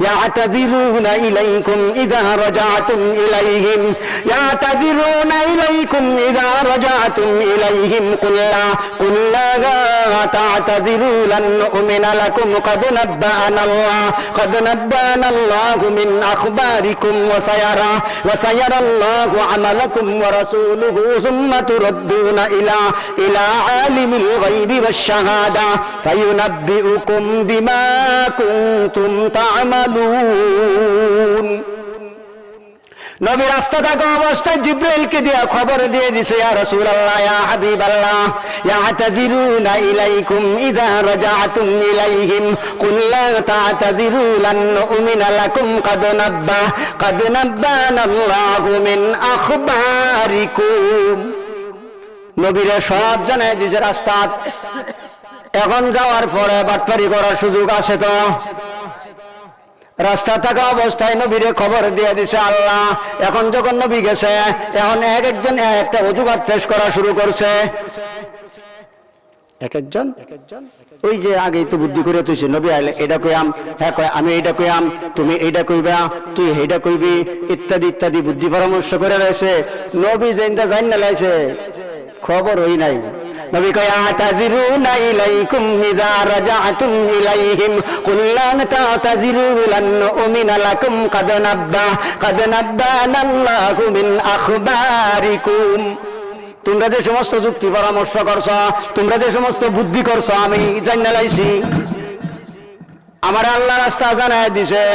يعتذرون إليكم إذا رجعتم إليهم يعتذرون إليكم إذا رجعتم إليهم قل لا تعتذروا لن نؤمن لكم قد نبأنا الله من أخباركم وسيرى الله عملكم ورسوله ثم تردون إلى عالم الغيب والشهادة فينبئكم بما كنتم تعملون নবী রাস্তা থাকা অবস্থায় জিবরাইলকে দিয়ে খবর দিয়ে দিয়েছে, ইয়া রাসূলুল্লাহ, ইয়া হাবিবাল্লাহ, ইয়াতাযিরুনা ইলাইকুম ইযা রাজআতুম ইলাইহিম কুল লা তা'তাযিরু লান নু'মিনা লাকুম قد نبأنا الله من أخباركم। নবীরা সব জানায় দিয়েছে রাস্তা। এখন যাওয়ার পরে বাটপারি করার সুযোগ আছে তো? রাস্তা থাকা অবস্থায় নবীরে খবর দিয়ে দিছে আল্লাহ। এখন যখন নবী গেছে, এখন একজন একটা অজুহাত পেশ করা শুরু করছে। একজন ওই যে আগেই তো বুদ্ধি করে তুইছে, নবী আইলে এটা কইয়াম, হ্যাঁ কয় আমি এইটা কইয়াম, তুমি এইটা কইবা, তুই এইটা কইবি, ইত্যাদি ইত্যাদি বুদ্ধি পরামর্শ করে রয়েছে। নবী যেটা জান না লাইছে, খবর হই নাই। নবী কয় আতাযিরুনা ইলাইকুম ইযা রাজআতুম ইলাইহিম কুল লা তা'তাযিরু লান নু'মিনা লাকুম قد نبأنا الله من أخباركم। তোমরা যে সমস্ত যুক্তি পরামর্শ করছ, তোমরা যে সমস্ত বুদ্ধি করছ, আমি জানা লাইছি। আমার আল্লাহ রাস্তা জানায় দিছে।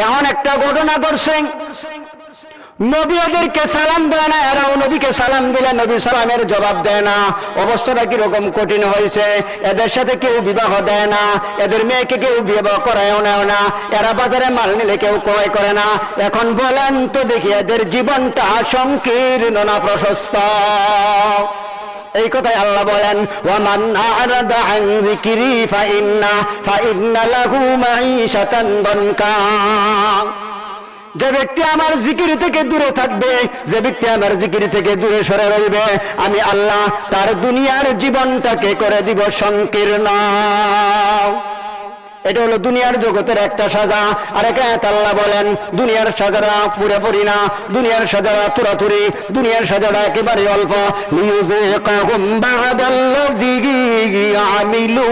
এখন একটা ঘটনা করছে, নবী ওদেরকে সালাম দেয় না, এরাও নবীকে সালাম দিলে নবী সালামের জবাব দেয় না। অবস্থাটা কিরকম কঠিন হয়েছে। এদের সাথে কেউ বিবাহ দেয় না, এদের মেয়েকে কেউ বিবাহ করায়ও নেও না, এরা বাজারে মাল নিলে কেউ ক্রয় করে না। এখন বলেন তো দেখি, এদের জীবনটা সংকীর্ণ না প্রশস্ত? এই কথাই আল্লাহ বলেন, ওয়ামান আ'রাদা আন যিকরি ফাইন্না লাহু মাঈশাতান দনকা। যে ব্যক্তি আমার জিকির থেকে দূরে থাকবে, যে ব্যক্তি আমার জিকির থেকে দূরে সরে রইবে, আমি আল্লাহ তার দুনিয়ার জীবনটাকে করে দিব সংকীর্ণ। এটা হলো দুনিয়ার জগতের একটা সাজা। আর একাত আল্লাহ বলেন, দুনিয়ার সাজারা পুরোপুরি না, দুনিয়ার সাজারা তুরাতুরি, দুনিয়ার সাজারা একেবারে অল্প। লিয়ুযিকাহুম বা'দাল্লাযী আমিলু।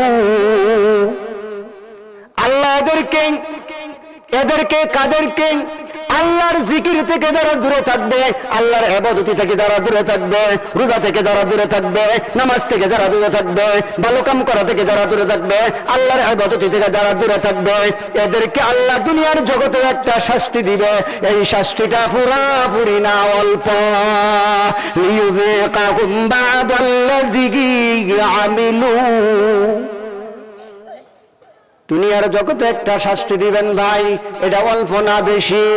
আল্লাহ এদেরকে কাদেরকে আল্লাহর জিকির থেকে যারা দূরে থাকবে, আল্লাহর ইবাদত থেকে যারা দূরে থাকবে, রোজা থেকে যারা দূরে থাকবে, নামাজ থেকে যারা দূরে থাকবে, ভালো কাম করা থেকে যারা দূরে থাকবে, আল্লাহর ইবাদত থেকে যারা দূরে থাকবে, এদেরকে আল্লাহ দুনিয়ার জগতে একটা শাস্তি দিবে। এই শাস্তিটা পুরাপুরি না অল্প। লিয়ুযিকাহুম বা'দাল্লাযী আমিলু। দুনিয়ার জগতে একটা শাস্তি দিবেন ভাই, এটা অল্প না বেশি।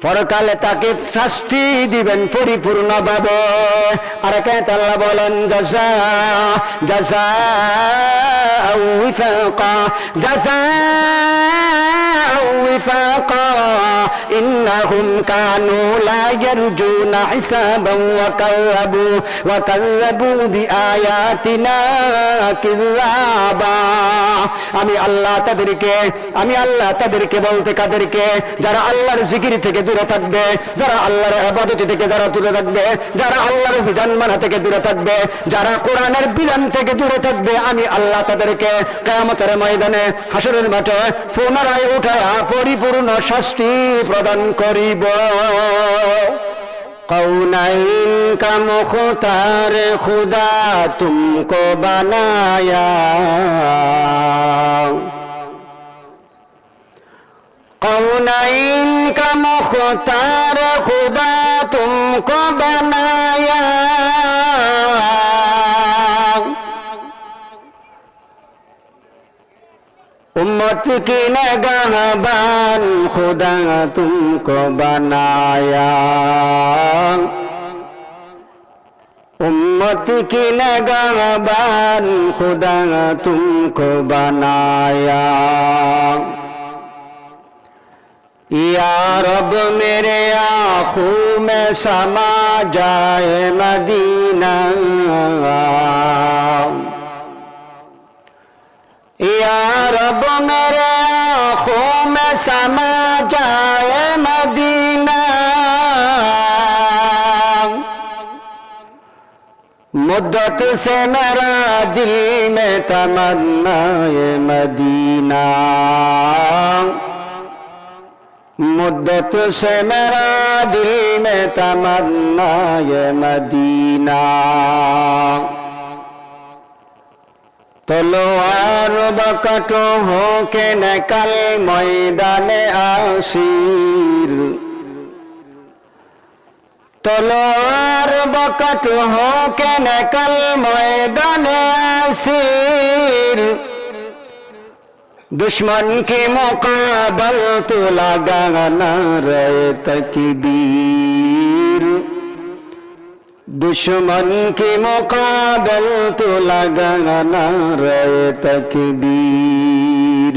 পরকালে তাকে শাস্তি দিবেন পরিপূর্ণভাবে। আর একাত আল্লাহ বলেন, জাযাআউ উইফাকা ইন্নাহুম কানু লা ইয়ারজুনা হিসাবান ওয়া কাযযাবু বিআয়াতিনা কিযাবা। আমি আল্লাহ তাদেরকে বলতে কাদেরকে, যারা আল্লাহর জিকির থেকে দূরে থাকবে, যারা আল্লাহর ইবাদত থেকে যারা দূরে থাকবে, যারা আল্লাহর বিধান মানা থেকে দূরে থাকবে, যারা কোরআনের বিধান থেকে দূরে থাকবে, আমি আল্লাহ তাদেরকে কিয়ামতের ময়দানে, হাসরের মাঠে পুনরায় উঠায়া পরিপূর্ণ শাস্তি প্রদান করিব। কৌনাইন কা মুখতার খুদা তুমকো বানায়া। कौनैन का मुख्तार खुदा तुमको बनाया। उम्मत की नगहबान खुदा तुमको बनाया। उम्मत की नगहबान खुदा तुमको बनाया। या रब मेरे आँखों में समा जाए मदीना। या रब मेरे में समा जाए मदीना, मुद्दत से मेरा दिल में तमन्ना ये मदीना, मुद्दत से मेरा दिल में तमन्ना ये मदीना। तलवार बकटो हो के निकल मैदाने आशीर, तलवार बकट हो के निकल मैदाने आशीर, दुश्मन के मुकाबल तो लगाना रहे तकबीर, दुश्मन के मुकाबल तो लगाना रहे तकबीर।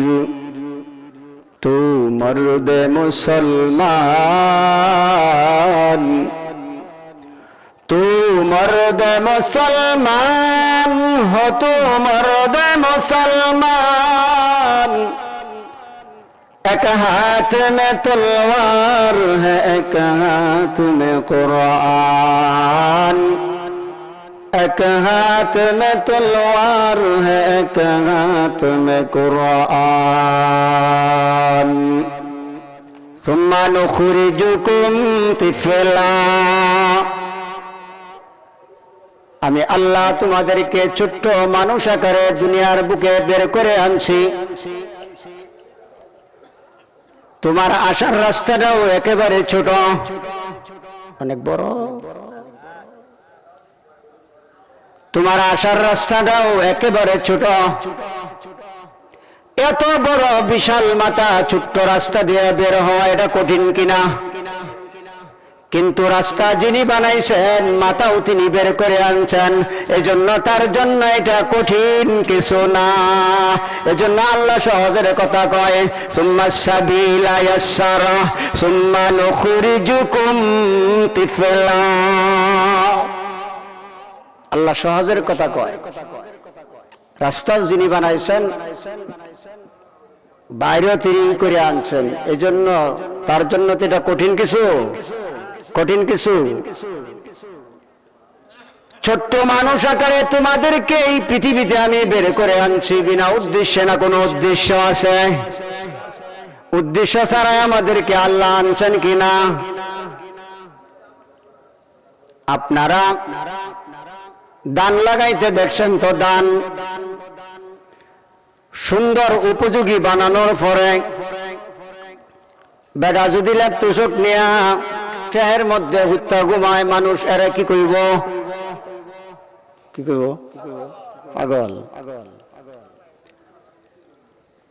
तू मर्द मुसलमान, तू मर्द मुसलमान हो, तू मर्द मुसलमान। एक हाथ में तलवार है, एक हाथ में कुरान, एक हाथ में तलवार है, एक हाथ में कुरान। सुम्मा नुखरिजुकुम तिफला, আমি আল্লাহ তোমাদেরকে ছোট্ট মানুষ আকারে দুনিয়ার বুকে বের করে আনছি। তোমার আসার রাস্তাটাও একেবারে ছোট, অনেক বড়। তোমার আসার রাস্তাটাও একেবারে ছোট। এত বড় বিশাল মাথা ছোট্ট রাস্তা দিয়ে বের হওয়া এটা কঠিন কিনা? কিন্তু রাস্তা যিনি বানাইছেন মাথাও তিনি বের করে আনছেন, এজন্য তার জন্য এটা কঠিন কিছু না। এজন্য আল্লাহ সহজের কথা কয়, সুম্মাস সাবিলা ইয়াসসারা সুম্মা নুখরিজুকুম তিফলা। আল্লাহ সহজের কথা কয়, রাস্তাও যিনি বানাইছেন বাইরেও তিনি করে আনছেন, এজন্য তার জন্য তো এটা কঠিন কিছু, কঠিন কিছু। ছোট্ট মানুষ আকারে তোমাদেরকে এই পৃথিবীতে আমি বের করে আনছি বিনা উদ্দেশ্যে। না কোনো উদ্দেশ্য আছে? উদ্দেশ্য ছাড়াই আমাদেরকে আল্লাহ আনছেন কিনা? আপনারা দান লাগাইতে দেখছেন তো, দান সুন্দর উপযোগী বানানোর পরে বেটা যদি ল্যাপটপ নিয়া ফেহের মধ্যে হুত্তা ঘুমায় মানুষ, এরা কি কইব? কি কইব? পাগল।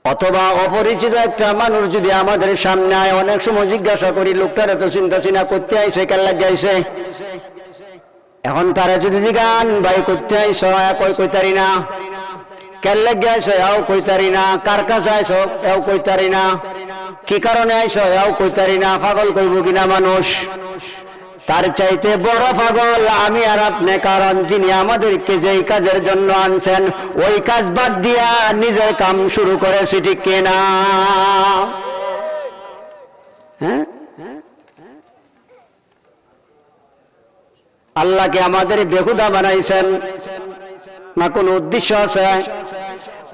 অথবা অপরিচিত একটা মানুষ যদি আমাদের সামনে আয়, অনেক সময় জিজ্ঞাসা করি লোকটার এত চিন্তা চিনা করতে আইসে, কেন লাগে আইসে? এখন তারা যদি জিগান ভাই করতে আইস, কইতারি না। কেন লাগে আইসো? এও কইতারি না। কার কাছে আইসো? এও কইতারি না। কি কারণে আইসো? এও কইতারি না। পাগল কইব কিনা মানুষ? তার চাইতে বড় পাগল আমি আর আপনি, কারণ যিনি আমাদেরকে যেই কাজের জন্য আনছেন ওই কাজ বাদ দিয়া নিজের কাম শুরু করেছি, ঠিক কিনা? হ্যাঁ, আল্লাহকে আমাদের বেহুদা বানাইছেন না কোনো উদ্দেশ্য আছে?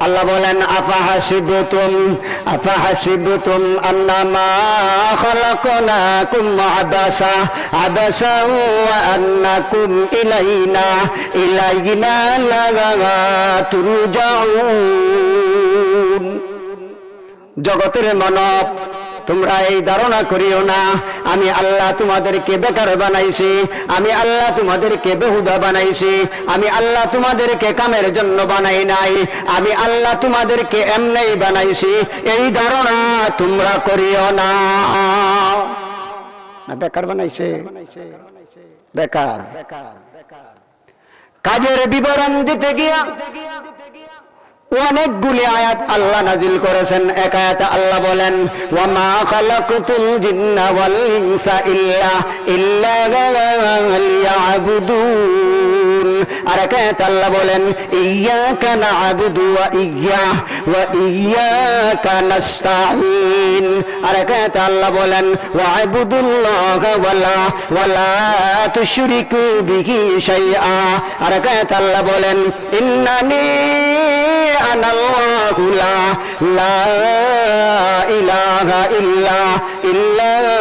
আল্লাহ বলেন, আফাহাসিবতুম আন্নামা খালাকনাকুম আবাসা ওয়া আন্নাকুম ইলাইনা লা তুরজাউন। জগতের মানব, তোমরা এই ধারণা করিও না আমি আল্লাহ তোমাদেরকে বেকার বানাইছি, আমি আল্লাহ তোমাদেরকে বেহুদা বানাইছি, আমি আল্লাহ তোমাদেরকে কামের জন্য বানাই নাই, আমি আল্লাহ তোমাদেরকে এমনি বানাইছি, এই ধারণা তোমরা করিও না। বেকার বানাইছে, বেকার। কাজের বিবরণ দিতে গিয়া অনেকগুলি আয়াত আল্লাহ নাজিল করেছেন। এক আয়াতে আল্লাহ বলেন, ওয়া মা খালাকতুল জিন্না ওয়াল ইনসা ইল্লা লিয়াবুদুন। আর এক আয়াতে আল্লাহ বলেন ইয়াকা না'বুদু ওয়া ইয়াকা নাস্তাঈন। আর এক আয়াতে আল্লাহ বলেন ওয়া'বুদুল্লাহা ওয়ালা তুশরিকু বিহি শাইআ। আর এক আয়াতে আল্লাহ বলেন ইন্নানি আনাল্লাহু লা ইলাহা ইল্লা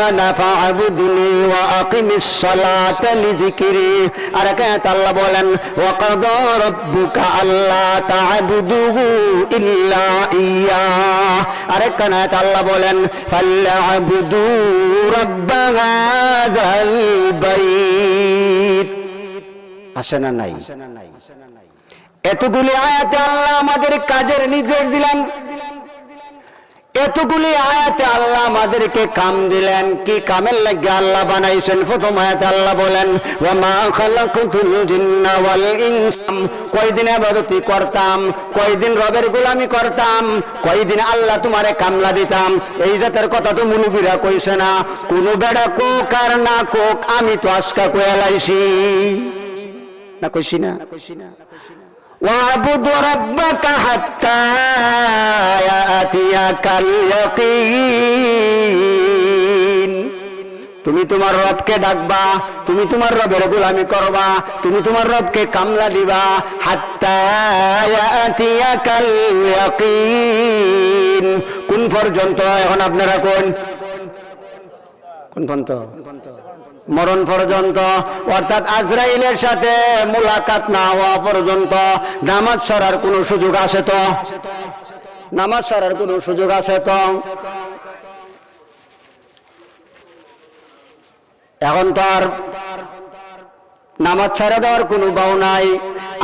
আনা ফা'বুদনি ওয়া আকিমিস সালাতা লিযিকরি। আর এক আয়াতে আল্লাহ বলেন ওয়া কাদা রাব্বুকা আল্লা তা'বুদু ইল্লা ইয়্যা। আর এক আয়াতে আল্লাহ বলেন ফালইআবুদু রাব্ব হাযাল বাইত। আসে না নাই? এতগুলি আয়াতে আল্লাহ আমাদের কাজের নির্দেশ দিলেন, এতগুলি আয়াতে আল্লাহ আমাদেরকে কাম দিলেন। কি কামের লাগে আল্লাহ বানাইছেন? প্রথম আয়াতে আল্লাহ বলেন ওয়া মা খালাকাতুল জিন্না ওয়াল ইনসা। কয়দিন ইবাদতি করতাম, কয়দিন রবের গোলামি করতাম, কয়দিন আল্লাহ তোমারে কামলা দিতাম। এই জাতের কথা তো মুলুবিরা কইছে না। কোন বেড়া কোক আর না কোক, আমি তো আজকা কইয়া লাইছি না, কইছি না? ওয়াবুদ রাব্বাকা হাত্তা ইয়াতিয়াকাল ইয়াকিন। তুমি তোমার রবকে ডাকবা, তুমি তোমার রবের গোলামি করবা, তুমি তোমার রবকে কামলা দিবা। হাত্তা ইয়াতিয়াকাল ইয়াকিন। কোন পর্যন্ত? এখন আপনারা কোন পর্যন্ত? মরণ পর্যন্ত, অর্থাৎ আজরাইলের সাথে মুলাকাত না হওয়া পর্যন্ত। নামাজ ছাড়ার কোনো সুযোগ আছে তো? নামাজ ছাড়ার কোনো সুযোগ আছে তো? এখন তো আর নামাজ ছাড়া দেওয়ার কোনো বাউ নাই,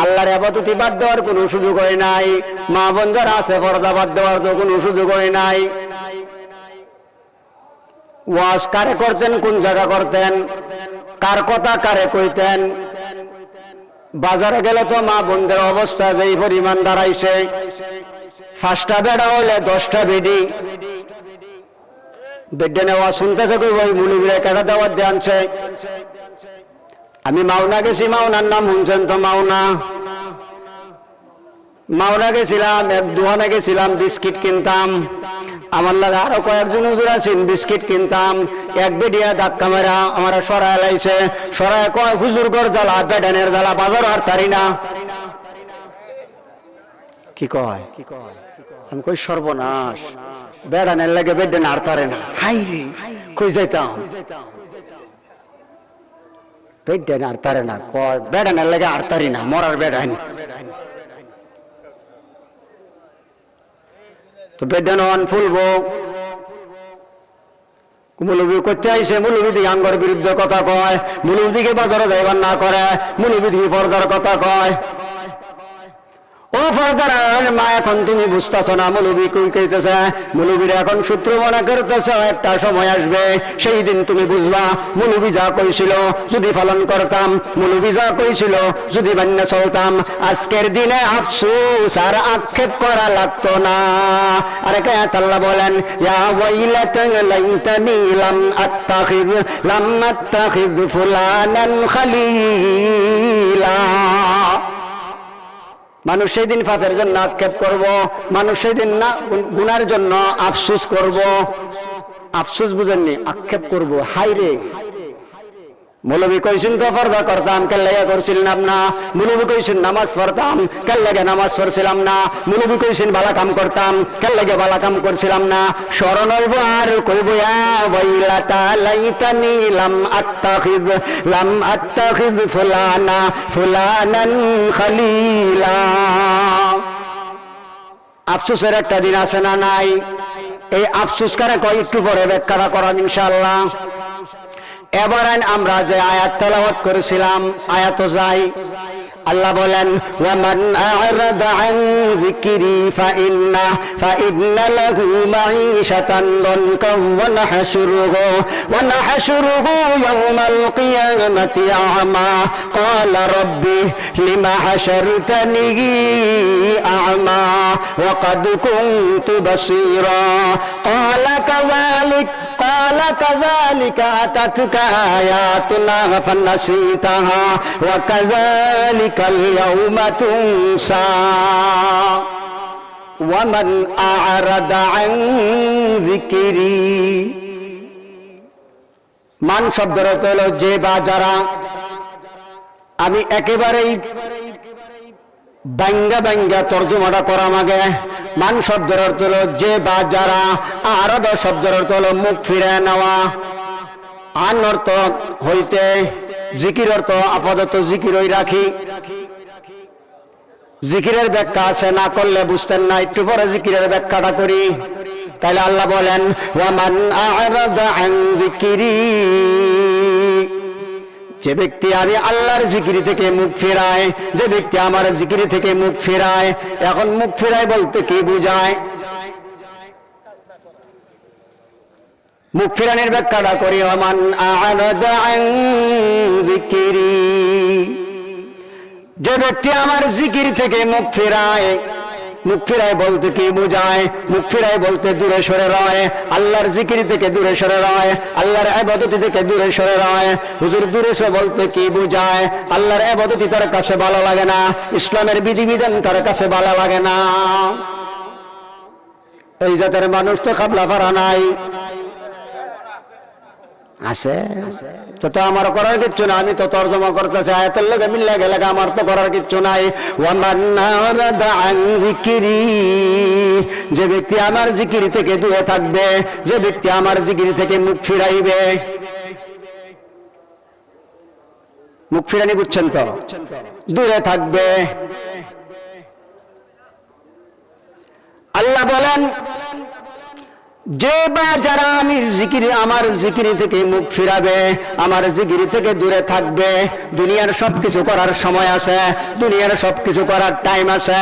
আল্লাহর ইবাদতি বাদ দেওয়ার কোনো সুযোগ হয় নাই, মা বোন যারা আছে পর্দা বাদ দেওয়ার তো কোনো সুযোগ হয় নাই। ওয়াজ কারে করতেন, কোন জায়গা করতেন, কার কথা কারে কইতেন? বাজারে গেলে তো মা বোনদের অবস্থা যেই পরিমাণ দাঁড়াইছে, 5টা বেড়া হইলে 10টা বেডি। বেডে নেওয়া শুনতেছে কই ওই মুলুবিরা কেটা দেওয়ার দিয়ে আনছে। আমি মাওনা গেছি, মাওনার নাম শুনছেন তো? মাওনা গেছিলাম, এক দোকানে গেছিলাম, বিস্কিট কিনতাম। আমার লাগে আরো কয়েকজন হুজুর আছেন, বিস্কিট কিনতাম। এক বেডিয়া ধাক্কা মেরা আমার সরায় লাইছে, সরায় কয় হুজুর গর জ্বালা, বেডানের জ্বালা, বাজার আর তারি না। কি কয়? আমি কই সর্বনাশ, বেডানের লাগে বেডান আর তারে না। হাই রে, কই যাইতাম? বেডান আর তারে না, কয় বেডানের লাগে আর তারি না, মরার বেডান। তো বেডান হন ফুলবো। মুলুবি করতে আইসে, মুলুবি দিকে আঙ্গর বিরুদ্ধে কথা কয়, মুলুবি দিকে বাজারে যাইবার না করে, মুলুবি দিকে পর্দার কথা কয়। ও পর্দার মা, এখন তুমি বুঝতেছ না মুলুবি কই কইতেছে। মুলুবিরা এখন সূত্র মনে করতেছে, একটা সময় আসবে সেই দিন তুমি বুঝবা মুলুবি যা কইছিল যদি পালন করতাম, মুলুবি যা কইছিল যদি মান্য চলতাম, আজকের দিনে আফসোস আর আক্ষেপ করা লাগতো না। আর কে আল্লাহ বলেন ইয়া ওয়াইলাতা লাইতানি লাম আত্তাখিজ ফুলানান খালিলা। মানুষ সেই দিন পাপের জন্য আক্ষেপ করব, মানুষ সেই দিন না গুনার জন্য আফসোস করব। আফসোস বুঝেননি? আক্ষেপ করব। হাই রে, মৌলবী কইছেন তো পর্দা করতাম, কেন লেগে করছিলাম না? মৌলবী কইছেন নামাজ পড়তাম, কেন লেগে নামাজ পড়ছিলাম না? মৌলবী কইছেন বালা কাম করতাম, কেন লেগে বালা কাম করছিলাম না? স্মরণ হইব আর কইব ইয়া ওয়াইলাতা লাইতানি লাম আত্তাখিজ ফুলানান খালিলা। আফসোসের একটা দিন আছে না নাই? এই আফসোস কারে কয় একটু পরে ব্যাখ্যা করাম ইনশাআল্লাহ। এবার আমরা যে আয়াত তেলাওয়াত করেছিলাম, আয়াত যাই। আল্লাহ বলেন ওয়ামান আ'রাদা আন যিকরি ফাইন্না লাহু মাঈশাতান দানকা ওয়া নাহশুরুহু ইয়াওমাল কিয়ামাতি আ'মা ক্বালা রাব্বি লিমা হাশারতানি আ'মা ওয়া ক্বাদ কুনতু বাসীরা ক্বালা কাযালিকা আতাতকা আয়াতুনা ফানাসিতাহা ওয়া কাযালিকাল ইয়াউমা তুনসা ওয়া মান আ'রাদা আন যিকরি। মান শব্দের অর্থ হলো যে বা যারা। আমি একেবারেই বাঙ্গা তর্জমাটা করা মাগে। মান শব্দের অর্থ হলো যে বা যারা, আরাদা শব্দের অর্থ হলো মুখ ফিরে নেওয়া। আন অর্থ হইতে, জিকির অর্থ আপাতত জিকিরই রাখি। জিকিরের ব্যাখ্যা আছে, না করলে বুঝতেন না, একটু পরে জিকিরের ব্যাখ্যাটা করি। তাইলে আল্লাহ বলেন ওয়ামান আ'রাদা আন যিকরি, যে ব্যক্তি আমি আল্লাহর জিকির থেকে মুখ ফেরায়, যে ব্যক্তি আমার জিকির থেকে মুখ ফেরায়। এখন মুখ ফেরায় বলতে কি বোঝায়? মুখ ফেরানোর ব্যাখ্যাটা করি। ওয়ামান আ'রাদা আন যিকরি, যে ব্যক্তি আমার জিকির থেকে মুখ ফেরায়। মুখ ফিরায় বলতে কি বোঝায়? মুখ ফিরায় বলতে দূরে সরে রয়, আল্লাহর জিকির থেকে দূরে সরে রয়, আল্লাহর ইবাদত থেকে দূরে সরে রয়। হুজুর দূরে সরে বলতে কি বোঝায়? আল্লাহর ইবাদত তার কাছে ভালো লাগে না, ইসলামের বিধিবিধান তার কাছে ভালো লাগে না। এই জাতের মানুষ তো কাবলা পারা নাই আছে তো আমার করার কিচ্ছু না। আমি তো তর্জমা করতেছি, আয়াতের লগে মিল্লা গেলে আমার তো করার কিচ্ছু নাই। ওয়ামান আ'রাদা আন যিকরি, যে ব্যক্তি আমার জিকির থেকে দূরে থাকবে, যে ব্যক্তি আমার জিকির থেকে মুখ ফিরাইবে। মুখ ফিরানি বুঝছেন তো? দূরে থাকবে। আল্লাহ বলেন যে বা যারা আমি জিকির, আমার জিকির থেকে মুখ ফিরাবে, আমার জিকির থেকে দূরে থাকবে। দুনিয়ার সবকিছু করার সময় আছে, দুনিয়ার সবকিছু করার টাইম আছে।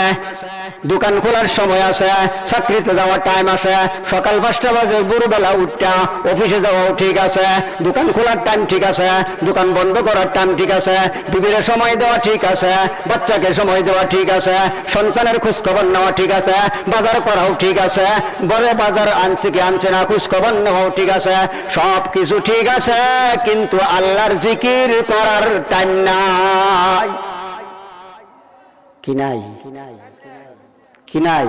দোকান খোলার সময় আছে, চাকরিতে যাওয়ার টাইম আছে। সকাল 5টা বাজে ভোরবেলা উঠা অফিসে যাওয়াও ঠিক আছে, দোকান খোলার টাইম ঠিক আছে, দোকান বন্ধ করার টাইম ঠিক আছে, বিবির সময় দেওয়া ঠিক আছে, বাচ্চাকে সময় দেওয়া ঠিক আছে, সন্তানের খোঁজ খবর নেওয়া ঠিক আছে, বাজার করাও ঠিক আছে, বড় বাজার আনছে কি আনছে না খোঁজ খবর নেওয়াও ঠিক আছে। সব কিছু ঠিক আছে, কিন্তু আল্লাহর জিকির করার টাইম নাই। কি নাই? কি নাই?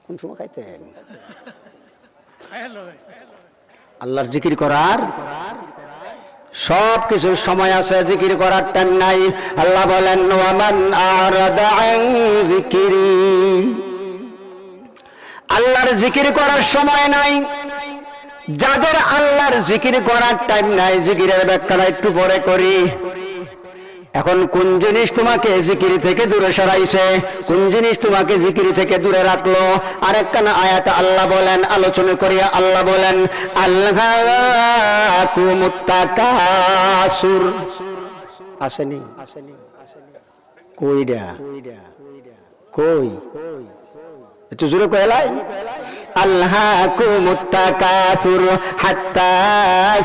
কোন সময় খাইতেন? আল্লাহর জিকির করার সব কিছুর সময় আছে, জিকির করার টাইম নাই। আল্লাহ বলেন ওয়ামান আ'রাদা আন যিকরি, আল্লাহর জিকির করার সময় নাই। যাদের আল্লাহর জিকির করার টাইম নাই, জিকিরের ব্যাখ্যাটা একটু পরে করি। এখন কোন জিনিস তোমাকে জিকির থেকে দূরে সরাইছে, কোন জিনিস তোমাকে জিকির থেকে দূরে রাখলো? আরেকখানা আয়াত আল্লাহ বলেন, আলোচনা করিয়া আল্লাহ বলেন আলহাকুমুত তাকাসুর। আসেনি? কইডা কই একটু জোরে কইলাই। আলহাকুমুত তাকাসুর হাত্তা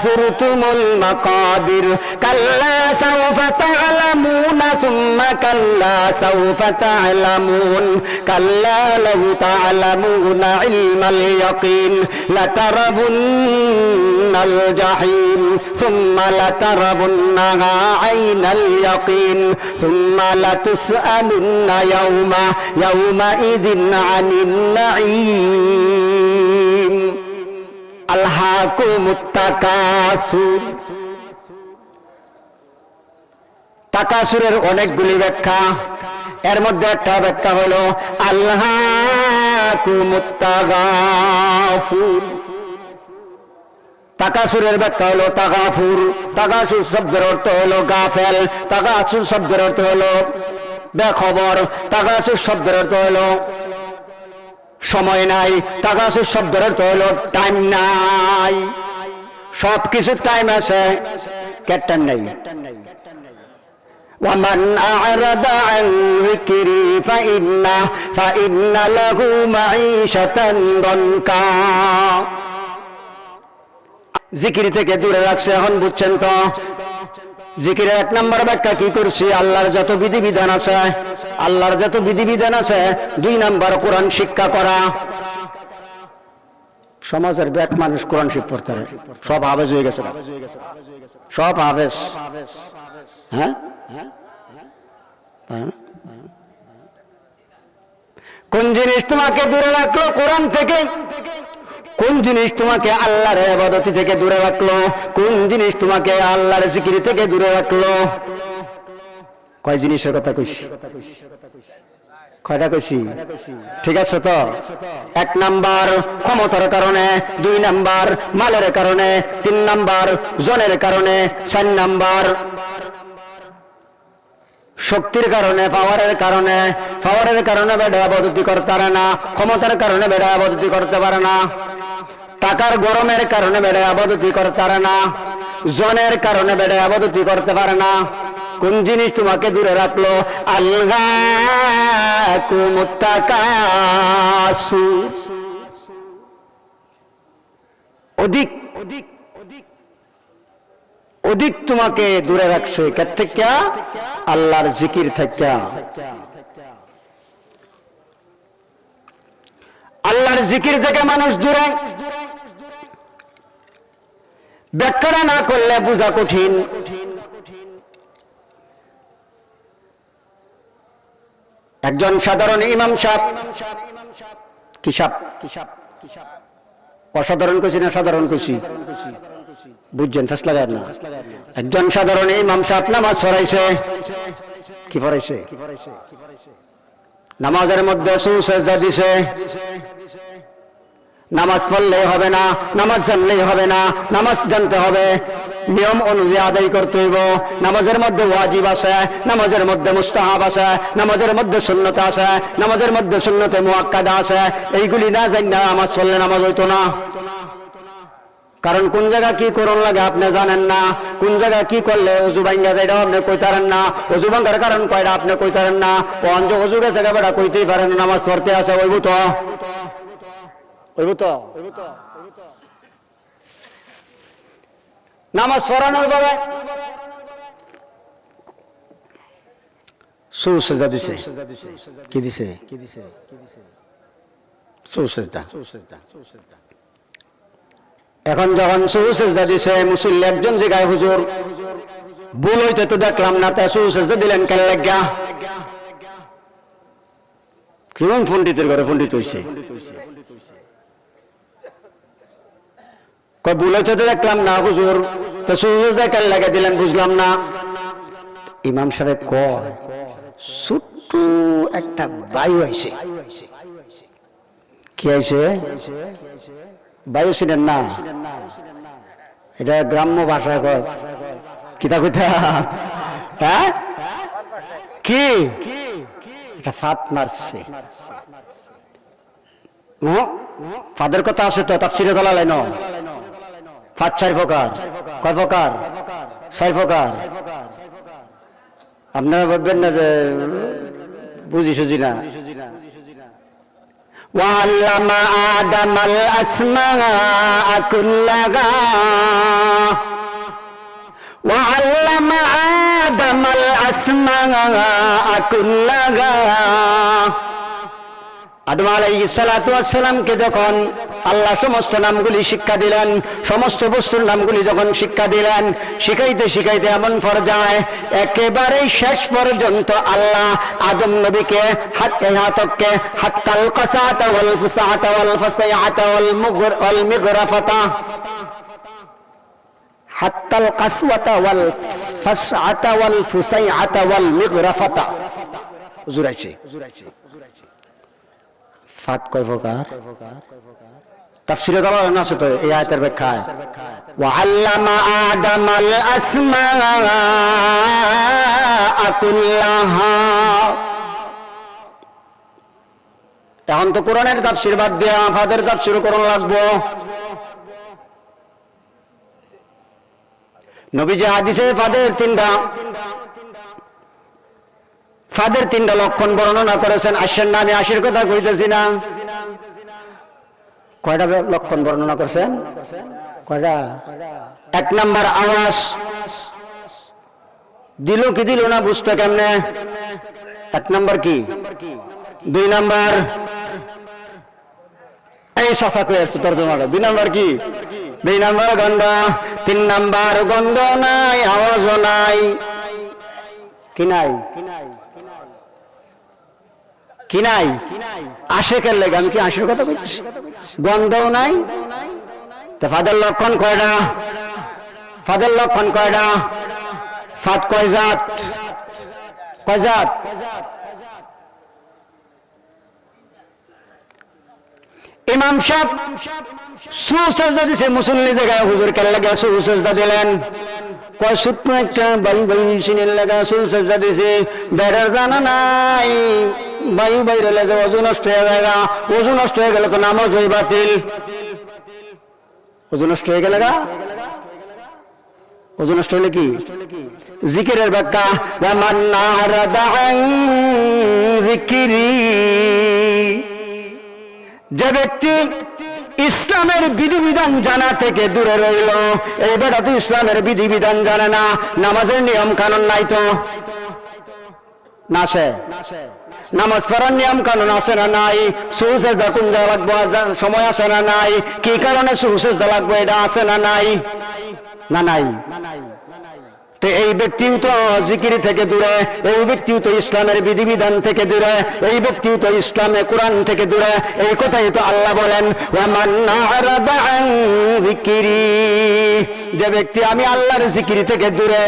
যুরতুমুল মাকাবির কাল্লা সাওফা তা'লামুনা সুম্মা কাল্লা সাওফা তা'লামুন কাল্লা লাউ তা'লামুনা ইলমাল ইয়াকিন লাতারাবুন্নাল জাহিম সুম্মা লাতারাবুন্নাহা আইনাল ইয়াকিন সুম্মা লাতুসআলুন্না ইয়াউমা ইযিন আনিন নাঈম। আলহাকুমুত তাকাসুর। তাকাসুরের অনেকগুলি ব্যাখ্যা, এর মধ্যে একটা ব্যাখ্যা হলো আলহাকুমুত তাগাফুর। তাকাসুরের ব্যাখ্যা হলো তাগাফুর। তাকাসুর শব্দের অর্থ হলো গাফেল, তাকাসুর শব্দের অর্থ হলো বেখবর, তাকাসুর শব্দের অর্থ হলো সময় নাই, তাকাসুর শব্দের অর্থ হলো টাইম নাই। সব কিছুর টাইম আছে, কে টাইম নাই? ওয়ামান আ'রাদা আন যিকরি ফাইন্না লাহু মাঈশাতান দনকা। জিকির থেকে দূরে রাখছে, এখন বুঝছেন তো? জিকিরের 1 নম্বর ব্যাখ্যা কি করছি? আল্লাহর যত বিধিবিধান আছে, আল্লাহর যত বিধিবিধান আছে। 2 নম্বর কোরআন শিক্ষা করা। সমাজের ব্যাক মানুষ কোরআন শিখ পড়তে পারে, সব হাফেজ হয়ে গেছে, সব হাফেজ। হ্যাঁ, কোন জিনিস তোমাকে দূরে রাখলো কোরআন থেকে? কোন জিনিস তোমাকে আল্লাহর ইবাদত থেকে দূরে রাখলো? কোন জিনিস তোমাকে আল্লাহর জিকির থেকে দূরে রাখলো? কয় জিনিসের কথা কইছি? কয়টা কইছি? ঠিক আছে তো? 1 নাম্বার ক্ষমতার কারণে, 2 নাম্বার মালের কারণে, 3 নাম্বার জনের কারণে, 4 নাম্বার শক্তির কারণে, পাওয়ারের কারণে। পাওয়ারের কারণে বেড়া ইবাদত করতে পারে না, ক্ষমতার কারণে বেড়া ইবাদত করতে পারে না, টাকার গরমের কারণে বেড়া ইবাদত করতে পারে না, জনের কারণে বেড়া ইবাদত করতে পারে না। কোন জিনিস তোমাকে দূরে রাখলো? আলগাকুমুত তাকাসুর, অধিক অধিক অধিক তোমাকে দূরে রাখছে। কার থেকে? আল্লাহর জিকির থেকে। আল্লাহর জিকির থেকে মানুষ দূরে। ব্যাখ্যা না করলে বোঝা কঠিন। একজন সাধারণ ইমাম সাহেব, কি সাহেব? অসাধারণ কইছি না সাধারণ কইছি? বুঝছেন? ফাঁস লাগায় না। একজন সাধারণ ইমাম সাহেব নামাজ পড়াইছে। কি পড়াইছে? নামাজের মধ্যে সুজদা দিছে। নামাজ পড়লেই হবে না, নামাজ জানলেই হবে না, নামাজ জানতে হবে, নিয়ম অনুযায়ী আদায় করতে হইব। নামাজের মধ্যে ওয়াজিব আছে, নামাজের মধ্যে মুস্তাহাব আছে, নামাজের মধ্যে সুন্নত আছে, নামাজের মধ্যে সুন্নতে মুআক্কাদা আছে। এইগুলি না জানলে নামাজ পড়লে নামাজ হইতো না। কারণ কোন জায়গা কি করণ লাগে আপনি জানেন না, কোন জায়গা কি করলে অজু ভাঙ্গা যায় এটাও আপনি কইতারেন না, অজু ভাঙ্গার কারণ কয়টা আপনি কইতারেন না, অঞ্জ অজু গেছে বেটা কইতেই পারেন না, নামাজ পড়তে আছে। ওইব তো নামাজ পড়ানোর বাবে সুজদা দিছে। কি দিছে? সুজদা। এখন যখন সুজদা দিছে, মুসল্লি একজন জিগায়, হুজুর ভুল হইতে তো দেখলাম না, তা সুজদা দিলেন কেন লাগা? কেমন পণ্ডিতের ঘরে পণ্ডিত হইছে? কয় ভুল হইতে তো দেখলাম না হুজুর, তো সুজদা কেন লাগা দিলেন বুঝলাম না। ইমাম সাহেব কয়, ছোট্ট একটা বায়ু আইছে। কি আইছে? বায়ু ছিলেন না, এটা গ্রাম্য ভাষায় কয় কিতা কইতা? হ্যাঁ, কি এটা ফাত মারছে। ফাদের কথা আছে তো তাফসীরে দলালাইন। ফাত 4 প্রকার। কয় প্রকার? 4 প্রকার। আপনারা ভাববেন না যে বুঝি সুঝি না। وعلم آدم الأسماء كلها وعلم آدم الأسماء كلها আদম আলাইহিস সালাতু ওয়াস সালামকে যখন আল্লাহ সমস্ত নামগুলি শিক্ষা দিলেন, সমস্ত বস্তুর নামগুলি যখন শিক্ষা দিলেন, শিখাইতে শিখাইতে এমন পর্যায়ে একেবারে শেষ পর্যন্ত আল্লাহ আদম নবীকে হাতকে হাত্তাল কাসাতা ওয়াল ফুসাতা ওয়াল ফাসায়াতা ওয়াল মিগরাফাতা, হাত্তাল কাসওয়াতা ওয়াল ফাসআতা ওয়াল ফুসায়াতা ওয়াল মিগরাফাতা জুরাইছে। ফাত কয় প্রকার? তাফসীরে দলালাইন আছে তো এই আয়াতের ব্যাখ্যায়। ওয়া আল্লামা আদামাল আসমাআ কুল্লাহা। এখন তো কোরআনের তাফসীর বাদ দিয়া ফাদের তাফসীরও কোরআন লাগবো। নবীজি হাদিসে ফাদের তিনটা লক্ষণ বর্ণনা করেছেন। আসেন না, আমি আশির কথা কইতেছি না। কয়টা লক্ষণ বর্ণনা করেছেন? কয়টা? 1 নাম্বার আওয়াজ দিল কি দিল না বুঝতে কেমনে? 1 নাম্বার কি? 2 নাম্বার এই শাসা কই আসছে তর্জমাটা 2 নাম্বার কি 2 নাম্বার গন্ধ 3 নাম্বার গন্ধ নাই আওয়াজও নাই কি নাই কি নাই আশেকের লেগে আমি কি আশের কথা বলছি গন্ধও নাই তা ফাদের লক্ষণ কয়টা ফাদের লক্ষণ কয়টা ফাদ কয় জাত ইমাম সাহেব সুসজদা দিছে মুসল্লি জায়গায় হুজুর কেন লাগা সুসজদা দিলেন কয় সুত্র একটা বায়ু সিনের লাগা সুসজদা দিছে বেড়ার জানা নাই বায়ু বাইরে লেগে ওজন নষ্ট হয়ে যায় ওজন নষ্ট হয়ে গেলে তো নামাজ হই বাতিল ওজন নষ্ট হয়ে গেলে ওজন নষ্ট হলে কি জিকিরের ব্যাখ্যা ওয়ামান নারাদা আন যিকরি যে ব্যক্তি ইসলামের বিধিবিধান জানা থেকে দূরে রইল এই বেটা তো ইসলামের বিধিবিধান জানে না নামাজের নিয়ম কানুন নাই তো নাসে নামাজ পড়ার নিয়ম কানুন আছে না নাই সুসজদা কোন জায়গা লাগবো সময় আছে না নাই কি কারণে সুসজদা লাগবো এটা আছে না নাই না নাই তো এই ব্যক্তিও তো জিকির থেকে দূরে এই ব্যক্তিও তো ইসলামের বিধিবিধান থেকে দূরে এই ব্যক্তিও তো ইসলামে কোরআন থেকে দূরে এই কথাই তো আল্লাহ বলেন ওয়ামান নারাদা আন যিকরি যে ব্যক্তি আমি আল্লাহর জিকির থেকে দূরে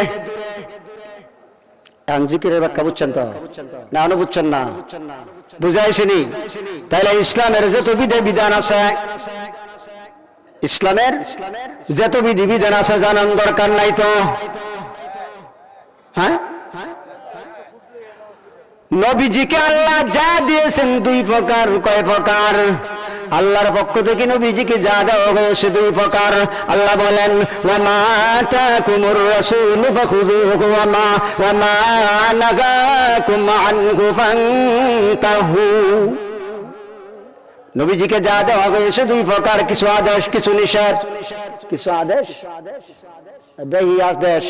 এখন জিকিরের ব্যাখ্যা বুঝছেন তো না বুঝছেন না বুঝাইছেনি তাইলে ইসলামের যত বিধান আছে ইসলামের যত বিধিবিধান আছে জানার দরকার নাই তো হ্যাঁ নবীজিকে আল্লাহ যা দিয়েছেন 2 প্রকার কয় প্রকার আল্লাহর পক্ষ থেকে নবীজিকে যা দেওয়া হয়েছে 2 প্রকার আল্লাহ বলেন ওয়া মা আতাকুমুর রাসূল ফাখুযুহু ওয়া মা নাহাকুম আনহু ফান্তাহু নবীজিকে যা দেওয়া হয়েছে 2 প্রকার কিছু আদেশ কিছু নিষেধ কিছু আদেশ বেহি আদেশ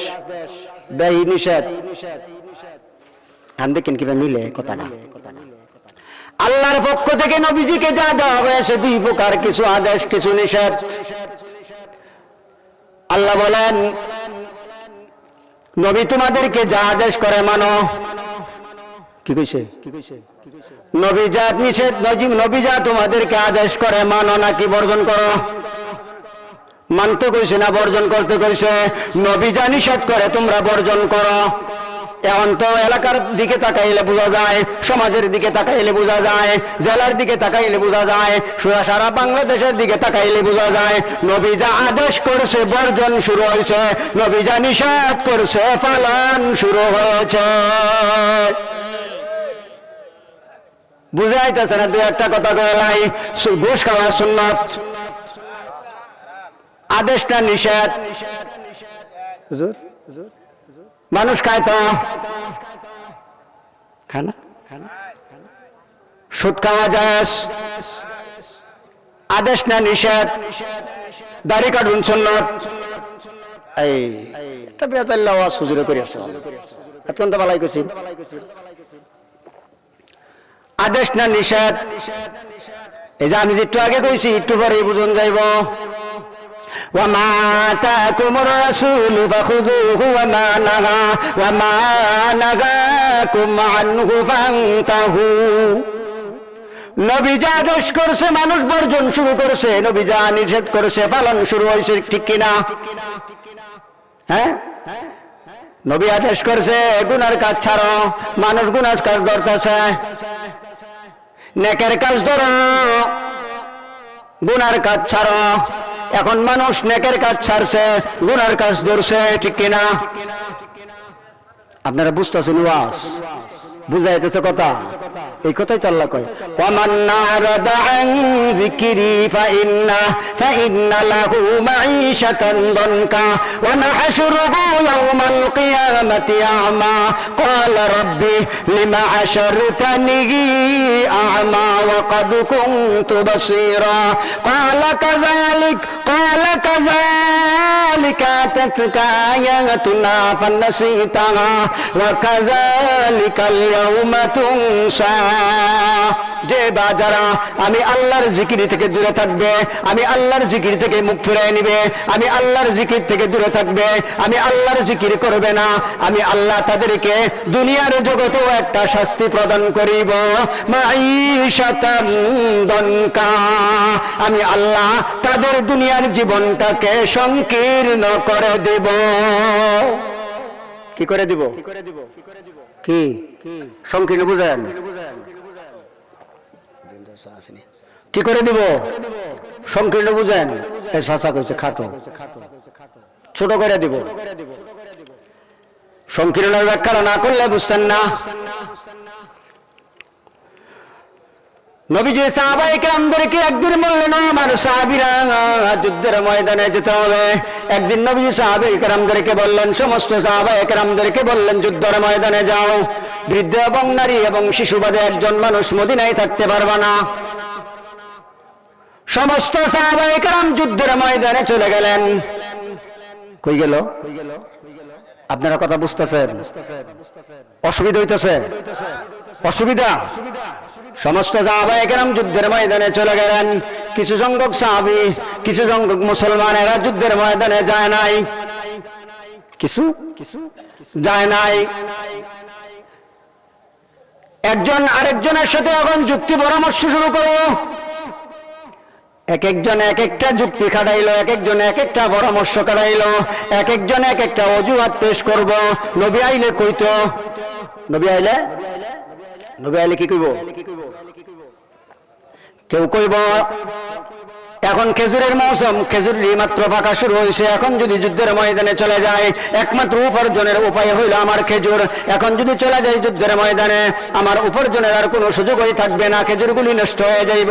বেহি নিষেধ আন দেখেন কিভাবে মিলে কথাটা আল্লাহর পক্ষ থেকে নবীজিকে যা দেওয়া হয়েছে 2 প্রকার কিছু আদেশ কিছু নিষেধ আল্লাহ বলেন নবী তোমাদেরকে যা আদেশ করে মানো কি কইছে নবী যা নিষেধ নবী যা তোমাদেরকে আদেশ করে মানো নাকি বর্জন করো মানতে কইছে না বর্জন করতে কইছে নবী যা নিষেধ করে তোমরা বর্জন করো এখন তো এলাকার দিকে তাকাইলে বোঝা যায় সমাজের দিকে তাকাইলে বোঝা যায় জেলার দিকে তাকাইলে বোঝা যায় সারা বাংলাদেশের দিকে তাকাইলে বোঝা যায় নবী যা আদেশ করছে বর্জন শুরু হয়েছে নবী যা নিষেধ করছে পালন শুরু হয়েছে বুঝাইতেছে না 2-1 কথা কইলাই ঘুষ খাওয়া সুন্নাত আদেশটা নিষেধ হুজুর মানুষ খায় তো খানা সুদ খাওয়া জায়েজ আদেশ না নিষেধ দাড়ি কাটুন সুন্নাত এই এটা বেজাল্লাহ ওয়াজ হুজুরে করে আছে এতক্ষণ তো বালাই কইছি আদেশ না নিষেধ এই যে আমি একটু আগে কইছি একটু পরে বুঝুন যাইব وما آتاكم الرسول فخذوه وما نهاكم عنه فانتهوا নবী যা আদেশ করছে মানুষ বর্জন শুরু করছে নবী যা নিষেধ করছে পালন শুরু হয়েছে ঠিক কিনা হ্যাঁ নবী আদেশ করছে গুনার কাজ ছাড়ো মানুষ গুনার কাজ ধরতেছে নেকের কাজ ধরো গুনার কাজ ছাড়ো এখন মানুষ নেকের কাজ ছাড়ছে গুনার কাজ ধরছে ঠিক কিনা আপনারা বুঝতেছেন ওয়াজ বুঝাইতেছে কথা এই কথাই তো আল্লাহ কয় ওয়ামান নারাদা আন যিকরি ফাইন্না লাহু মাঈশাতান দনকা ওয়া নাহশুরুহু ইয়াওমাল কিয়ামাতি আ'মা ক্বালা রাব্বি লিমা আশারতানি আ'মা ওয়া ক্বাদ কুনতু বাসীরা ক্বালা কাযালিকা আতাতকা আয়াতুনা ফানাসিতাহা ওয়া কাযালিকাল ইয়াউমা তুনসা, যে বা যারা আমি আল্লাহর জিকির থেকে দূরে থাকবে, আমি আল্লাহর জিকির থেকে মুখ ফিরিয়ে নিবে, আমি আল্লাহর জিকির থেকে দূরে থাকবে, আমি আল্লাহর জিকির করবে না, আমি আল্লাহ তাদেরকে দুনিয়ার জগতেও একটা শাস্তি প্রদান করিব, মাঈশাতান দনকা, আমি আল্লাহ তাদের দুনিয়ার জীবনটাকে সংকীর্ণ করে দেব। কি করে দিব? কি সংকীর্ণ বুঝেন? কি করে দিব? সংকীর্ণ বুঝেন? চাচা কইছে খাটো, ছোট করে দিব। সংকীর্ণের ব্যাখ্যা না করলে বুঝতেন না। নবীজি সাহাবায়ে কেরামদেরকে একদিন বললেন, আমার সাহাবীরা যুদ্ধের ময়দানে যেতে হবে। একদিন নবীজি সাহাবায়ে কেরামদেরকে বললেন, সমস্ত সাহাবায়ে কেরামদেরকে বললেন, যুদ্ধের ময়দানে যাও, বৃদ্ধ এবং নারী এবং শিশু বাদে একজন মানুষ মদিনায় থাকতে পারবে না। সমস্ত সাহাবায়ে কেরাম যুদ্ধের ময়দানে চলে গেলেন। কই গেল? আপনারা কথা বুঝতেছেন? অসুবিধা হইতেছে? অসুবিধা? সমস্ত সাহাবায়ে কেরাম যুদ্ধের ময়দানে চলে গেলেন। কিছু সংখ্যক সাহাবী, কিছু সংখ্যক মুসলমানেরা যুদ্ধের ময়দানে যায় নাই, কিছু যায় নাই। একজন আরেকজনের সাথে এখন যুক্তি পরামর্শ শুরু করলো। এক একজন এক একটা যুক্তি খাটাইলো, এক একজন এক একটা পরামর্শ খাটাইলো, এক একজন এক একটা অজুহাত পেশ করব। নবী আইলে কইতো, নবী আইলে কি কইব? কেউ কইব এখন খেজুরের মৌসুম, খেজুর মাত্র পাকা শুরু হয়েছে, এখন যদি যুদ্ধের ময়দানে চলে যায় একমাত্র উপার্জনের উপায় হইল আমার খেজুর, এখন যদি চলে যায় যুদ্ধের ময়দানে আমার উপার্জনের আর কোনো সুযোগই থাকবে না, খেজুরগুলি নষ্ট হয়ে যাইব।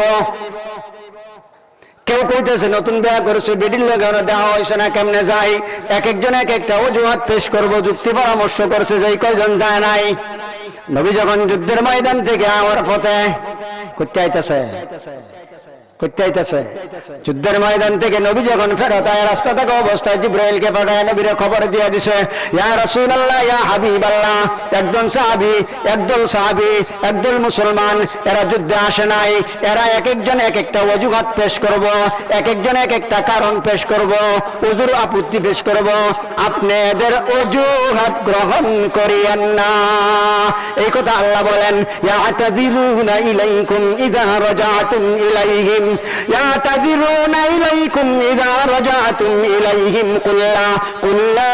কেউ কইতেছে নতুন বিয়া করেছে, বেডির লাগানো দেওয়া হয়েছে না, কেমনে যায়? এক একজন এক একটা অজুহাত পেশ করব, যুক্তি পরামর্শ করছে, যে কয়জন যায় নাই। নবী যখন যুদ্ধের ময়দান থেকে আমার পথে করতে আইতেছে, যুদ্ধের ময়দান থেকে নবী যখন ফেরত আয়, রাস্তা থেকে অবস্থায় জিবরাইলকে পাঠায় নবীরে খবর দিয়ে দিছে, ইয়া রাসূলুল্লাহ, ইয়া হাবিবাল্লাহ, একজন সাহাবী, একদল সাহাবী, একদল মুসলমান, এরা যুদ্ধে আসে নাই, এরা এক একজন এক একটা অজুহাত পেশ করব, এক একজন এক একটা কারণ পেশ করব, ওজুর আপত্তি পেশ করব, আপনি এদের অজুহাত গ্রহণ করিয়েন না। এই কথা আল্লাহ বলেন, ইয়াতাযিরুনা ইলাইকুম ইযা রাজাতুম ইলাইহিম, يعتذرون إليكم إذا رجعتم إليهم قل لا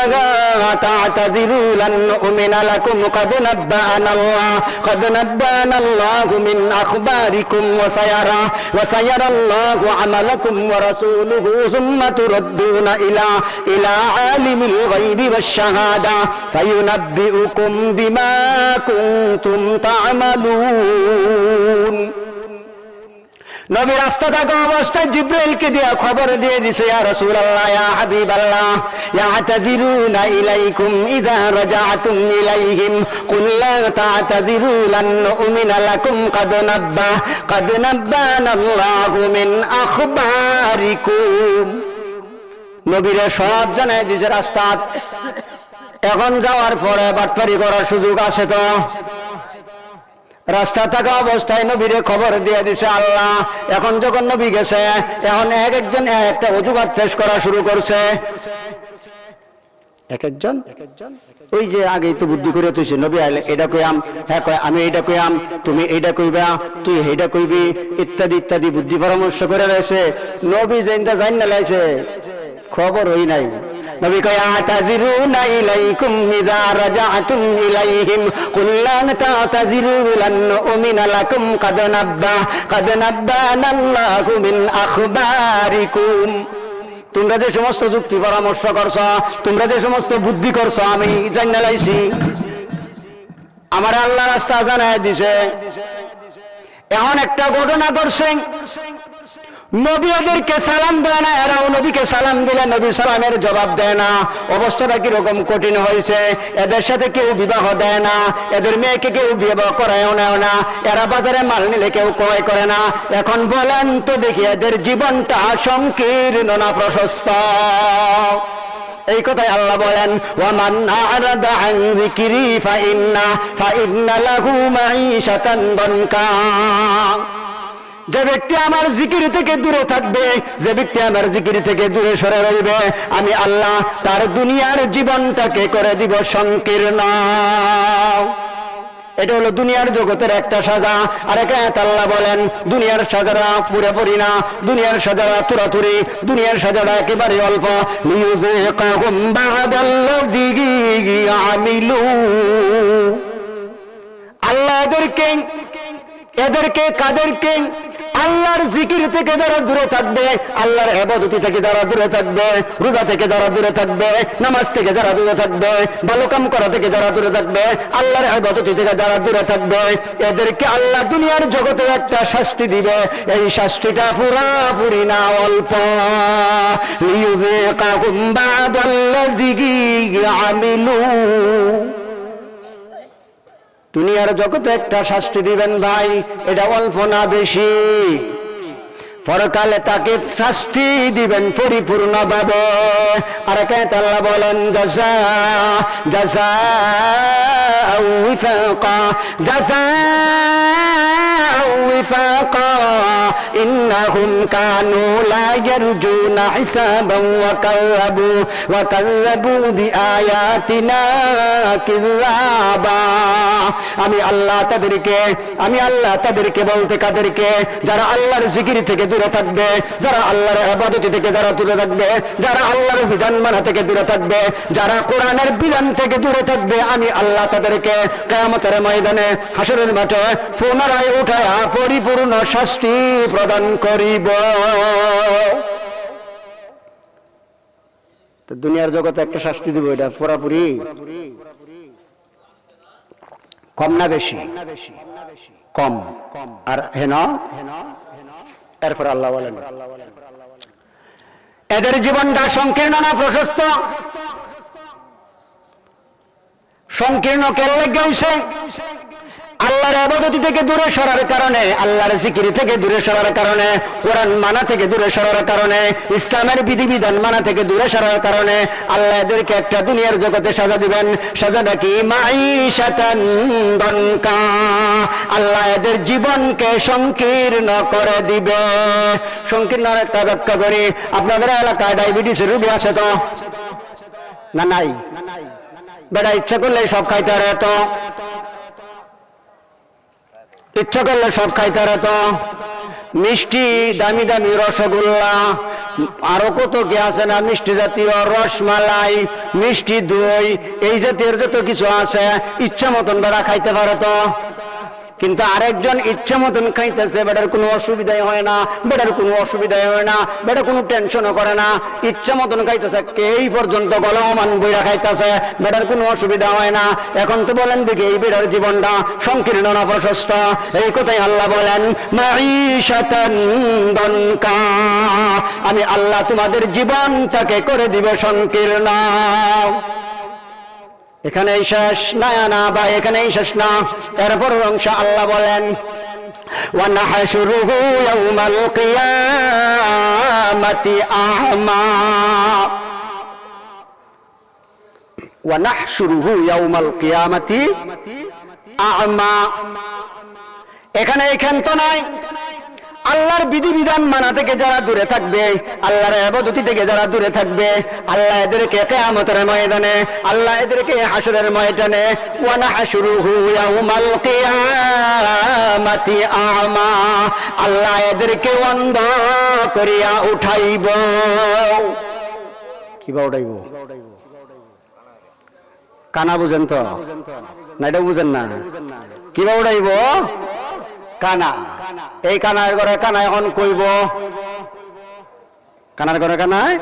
تعتذروا لن نؤمن لكم قد نبأنا الله من أخباركم وسيرى الله عملكم ورسوله ثم تردون إلى عالم الغيب والشهادة فينبئكم بما كنتم تعملون। নবী রাস্তা থাকা অবস্থায় জিবরাইলকে দিয়া খবর দিয়ে দিছে, ইয়া রাসূলুল্লাহ, ইয়া হাবিবাল্লাহ, ইয়াতাযিরুনা ইলাইকুম ইযা রাজাতুম ইলাইহিম কুল লা তা'তাযিরু লান নু'মিনা লাকুম قد نبأنا الله من أخباركم। নবীরা সব জানাই দিছে রাস্তা। এখন যাওয়ার পরে বাটপারি করার সুযোগ আছে তো? রাস্তা থাকা অবস্থায় নবীরে খবর দিয়ে দিছে আল্লাহ। এখন যখন নবী গেছে, এখন এক একজন একটা অজুহাত পেশ করা শুরু করছে। এক একজন ওই যে আগেই তো বুদ্ধি করে তুইছে, নবী আইলে এটা কইয়াম, হ্যাঁ কয় আমি এইটা কইয়াম, তুমি এইটা কইবা, তুই এইটা কইবি, ইত্যাদি ইত্যাদি বুদ্ধি পরামর্শ করে রয়েছে। নবী যেটা জান না লাইছে, খবর হই নাই। নবী কয় আতাযিরুনা ইলাইকুম ইযা রাজাতুম ইলাইহিম কুল লা তা'তাযিরু লান নু'মিনা লাকুম قد نبأنا الله من أخباركم। তোমরা যে সমস্ত যুক্তি পরামর্শ করছো, তোমরা যে সমস্ত বুদ্ধি করছো, আমি জানা লাইছি, আমার আল্লাহ রাস্তা জানায় দিছে। এখন একটা ঘটনা ঘটছে, নবী ওদেরকে সালাম দেয় না, এরাও নবীকে সালাম দিলে নবী সালামের জবাব দেয় না। অবস্থাটা কিরকম কঠিন হয়েছে। এদের সাথে কেউ বিবাহ দেয় না, এদের মেয়েকে কেউ বিবাহ করায়ও নেয় না, এরা বাজারে মাল নিলে কেউ ক্রয় করে না। এখন বলেন তো দেখি, এদের জীবনটা সংকীর্ণ না প্রশস্ত? এই কথাই আল্লাহ বলেন, ওয়ামান আরাদা আন যিকরি ফাইন্না লাহু মাঈশাতান দনকা। যে ব্যক্তি আমার জিকির থেকে দূরে থাকবে, যে ব্যক্তি আমার জিকির থেকে দূরে সরে রইবে, আমি আল্লাহ তার দুনিয়ার জীবনটাকে করে দিব সংকীর্ণ। এটা হলো দুনিয়ার জগতের একটা সাজা। আর এখানে আল্লাহ বলেন দুনিয়ার সাজারা পুরোপুরি না, দুনিয়ার সাজারা তুরাতুরি, দুনিয়ার সাজারা একেবারে অল্প। লিয়ুযীকাহুম বা'দাল্লাযী আমিলু, আল্লাহ এদেরকে কাদেরকে আল্লাহর জিকির থেকে যারা দূরে থাকবে, আল্লাহর ইবাদত থেকে যারা দূরে থাকবে, রোজা থেকে যারা দূরে থাকবে, নামাজ থেকে যারা দূরে থাকবে, ভালো কাম করা থেকে যারা দূরে থাকবে, আল্লাহর ইবাদত থেকে যারা দূরে থাকবে, এদেরকে আল্লাহ দুনিয়ার জগতে একটা শাস্তি দিবে। এই শাস্তিটা পুরাপুরি না অল্প। লিয়ুযীকাহুম বা'দাল্লাযী আমিলু, দুনিয়ার জগতে একটা শাস্তি দিবেন ভাই, এটা অল্প না বেশি। পরকালে তাকে শাস্তি দিবেন পরিপূর্ণভাবে। আর এখানে আল্লাহ বলেন জাযাআউ ওয়িফাকা, জাযাআউ ওয়িফাকা ইন্নাহুম কানু লা ইয়ারজুনা হিসাবান ওয়া কাযযাবু বিআয়াতিনা কিযাবা। আমি আল্লাহ তাদেরকে বলতে কাদেরকে, যারা আল্লাহর জিকির থেকে দূরে থাকবে, যারা আল্লাহর ইবাদত থেকে যারা দূরে থাকবে, যারা আল্লাহর বিধান মানা থেকে দূরে থাকবে, যারা কোরআনের বিধান থেকে দূরে থাকবে, আমি আল্লাহ তাদেরকে কিয়ামতের ময়দানে হাসরের মাঠে পুনরায় উঠায়া পরিপূর্ণ শাস্তি প্রদান করিব। তো দুনিয়ার জগতে একটা শাস্তি দিব, এটা পুরাপুরি কম না বেশি? কম। আর হেন এরপর আল্লাহ বলেন এদের জীবনটা সংকীর্ণ না প্রশস্ত? সংকীর্ণ কেন লেগেছে? আল্লাহর ইবাদত থেকে দূরে সরার কারণে, আল্লাহর জিকির থেকে দূরে সরার কারণে, কোরআন মানা থেকে দূরে সরার কারণে, ইসলামের বিধিবিধান মানা থেকে দূরে সরার কারণে আল্লাহ এদেরকে একটা দুনিয়ার জগতে সাজা দিবেন। সাজাটা কি? মাঈশাতান দনকা। আল্লাহ এদের জীবনকে সংকীর্ণ করে দিবে। সংকীর্ণ একটা ব্যাখ্যা করি। আপনাদের এলাকায় ডায়াবেটিসের রোগী আছে তো না? নাই? বেটা ইচ্ছা করলে সব খাইতে পারে তো, ইচ্ছা করলে সব খাইতে পারে তো। মিষ্টি দামি দামি রসগোল্লা, আরো কত কি আছে না, মিষ্টি জাতীয় রসমালাই, মিষ্টি দই, এই জাতীয় যত কিছু আছে ইচ্ছা মতন বেড়া খাইতে পারে তো। কিন্তু আরেকজন ইচ্ছা মতন খাইতেছে, বেটার কোনো অসুবিধাই হয় না, বেটার কোনো অসুবিধাই হয় না, বেটা কোনো টেনশনও করে না, ইচ্ছা মতন খাইতেছে, এই পর্যন্ত গলমান বইরা খাইতেছে, বেটার কোনো অসুবিধা হয় না। এখন তো বলেন দেখি এই বেটার জীবনটা সংকীর্ণ না প্রশস্ত? এই কথাই আল্লাহ বলেন মাঈশাতান দনকা। আমি আল্লাহ তোমাদের জীবনটাকে করে দিব সংকীর্ণ। এখানেই শেষ না বা এখানেই শেষ না, এরপর অংশ আল্লাহ বলেন ওয়ানাহশুরুহু ইয়াউমাল কিয়ামাতি আ'মা, ওয়ানাহশুরুহু ইয়াউমাল কিয়ামাতি আ'মা। এখানে ক্ষান্ত নাই। আল্লাহর বিধিবিধান মানা থেকে যারা দূরে থাকবে, আল্লাহর ইবাদত থেকে যারা দূরে থাকবে, আল্লাহ এদেরকে কিয়ামতের ময়দানে, আল্লাহ এদেরকে হাসরের ময়দানে ওয়ানাহশুরুহু ইয়াউমাল কিয়ামাতি আ'মা, আল্লাহ এদেরকে অন্ধ করিয়া উঠাইব। কিবা উঠাইব? কানা বুঝেন তো না? এটা বুঝেন না? কিবা উঠাইব? কানা। এই কানার ঘরে কানা এখন কইব, কানার ঘরে কানায়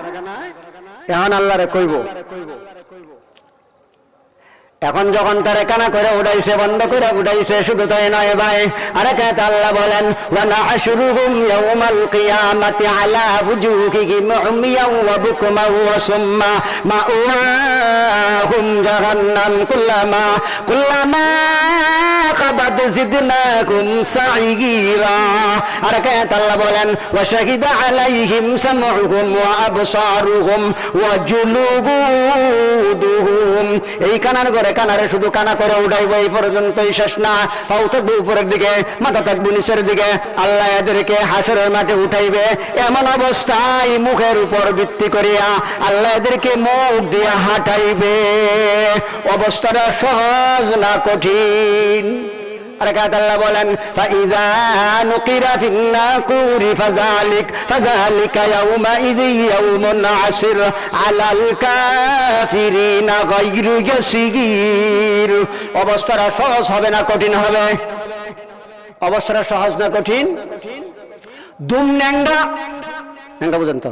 এখন আল্লাহরে কইব। এখন যখন তারা কানা করে উঠাইছে, বন্ধ করে উঠাইছে, শুধু তাই নয় ভাই, আরেক আয়াতে আল্লাহ বলেন ওয়া নাহশুরুহুম ইয়াওমাল কিয়ামাতি আলা ওয়ুজুহিহিম উমিয়ান ওয়া বুকমান ওয়া সুম্মা মাওয়াহুম জাহান্নাম কুল্লামা খাবাত জিদনাকুম সাঈরা। আরেক আয়াতে আল্লাহ বলেন ওয়া শাহিদা আলাইহিম সামউহুম ওয়া আবসারুহুম ওয়া জুলুদুহুম। এই কানার করে কানারে শুধু কানা করে উঠাইব, এই পর্যন্তই শেষ না। পাও থাকবে উপরের দিকে, মাথা থাকবে নিচের দিকে। আল্লাহ এদেরকে হাসরের মাঠে উঠাইবে, এমন অবস্থায় মুখের উপর ভিত্তি করিয়া আল্লাহ এদেরকে মুখ দিয়া হাঁটাইবে। অবস্থাটা সহজ না কঠিন? আর কাত আল্লাহ বলেন ফাইযা নুকিরা ফিন্নাকুরি ফাযালিকা ইয়াউমাইযি ইয়াউমুন আসির আলাল কাফিরিনা গায়রু ইয়াসির। অবস্থাটা সহজ হবে না কঠিন হবে? অবস্থাটা সহজ না কঠিন? দুম ন্যাংরা, ন্যাংরা বুঝেন তো?